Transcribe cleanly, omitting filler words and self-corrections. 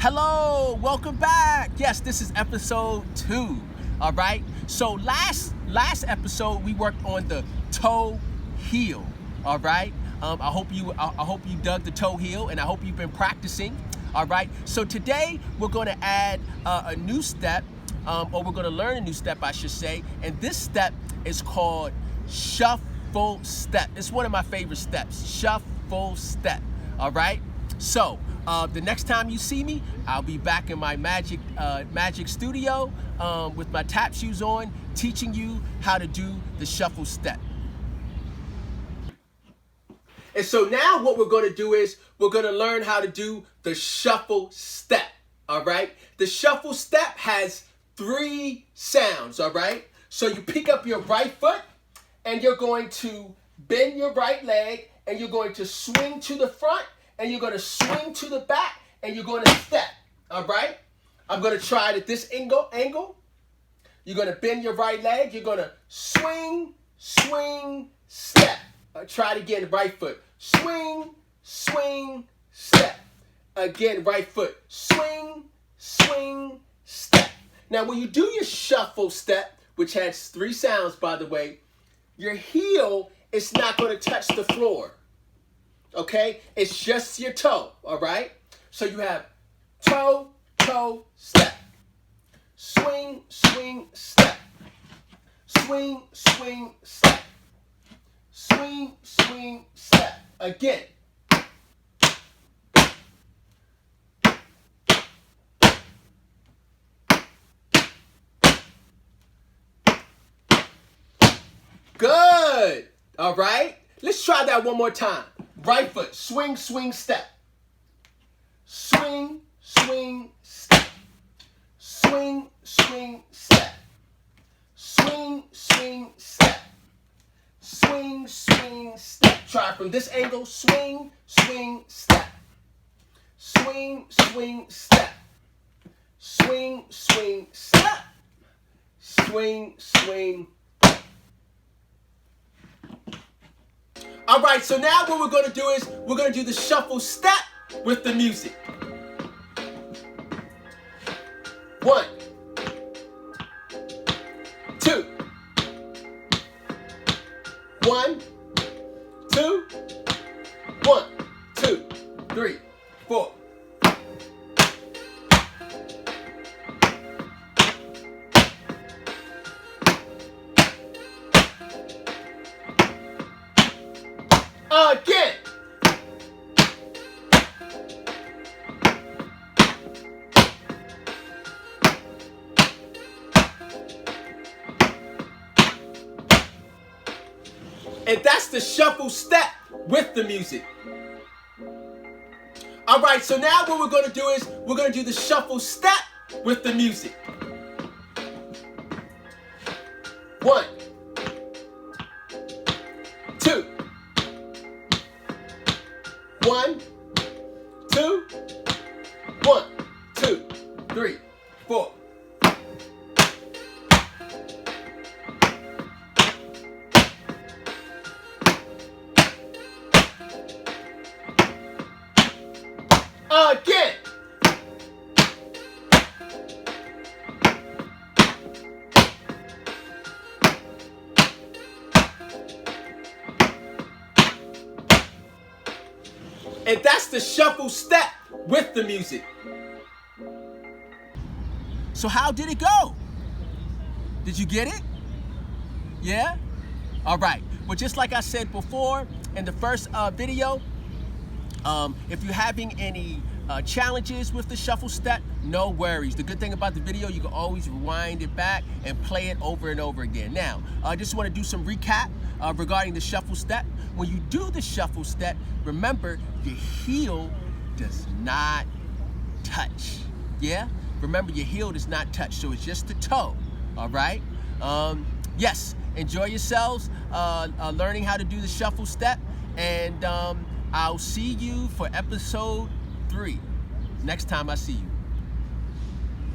Hello, welcome back. Yes, this is episode 2. All right. So last episode we worked on the toe heel. All right. I hope you dug the toe heel, and I hope you've been practicing. All right. So today we're going to add a new step, or we're going to learn a new step, I should say. And this step is called shuffle step. It's one of my favorite steps. Shuffle step. All right. So the next time you see me, I'll be back in my magic studio with my tap shoes on, teaching you how to do the shuffle step. And so now what we're going to do is we're going to learn how to do the shuffle step. All right. The shuffle step has 3 sounds. All right. So you pick up your right foot and you're going to bend your right leg and you're going to swing to the front. And you're going to swing to the back, and you're going to step, all right? I'm going to try it at this angle. You're going to bend your right leg. You're going to swing, swing, step. Try it again, right foot. Swing, swing, step. Again, right foot. Swing, swing, step. Now, when you do your shuffle step, which has 3 sounds, by the way, your heel is not going to touch the floor. Okay, it's just your toe, all right? So you have toe, toe, step. Swing, swing, step. Swing, swing, step. Swing, swing, step. Again. Good. All right, let's try that one more time. Right foot, swing, swing, step. Swing, swing, step. Swing, swing, step. Swing, swing, step. Swing, swing, step. Try from this angle. Swing, swing, step. Swing, swing, step. Swing, swing, step. Swing, swing. All right, so now what we're going to do is we're going to do the shuffle step with the music. 1, 2. 1, 2. 1, 2, 3, 4. Again. And that's the shuffle step with the music. All right, so now what we're going to do is we're going to do the shuffle step with the music. 1, 2. 1, 2, 1, 2, 3, 4. Again. And that's the shuffle step with the music. So how did it go? Did you get it? Yeah? All right. Well, just like I said before in the first video, if you're having any challenges with the shuffle step, no worries. The good thing about the video, you can always rewind it back and play it over and over again. Now, I just want to do some recap regarding the shuffle step. When you do the shuffle step, remember your heel does not touch. Yeah? Remember your heel does not touch, so it's just the toe. All right? Yes, enjoy yourselves learning how to do the shuffle step, and I'll see you for episode 3 next time I see you.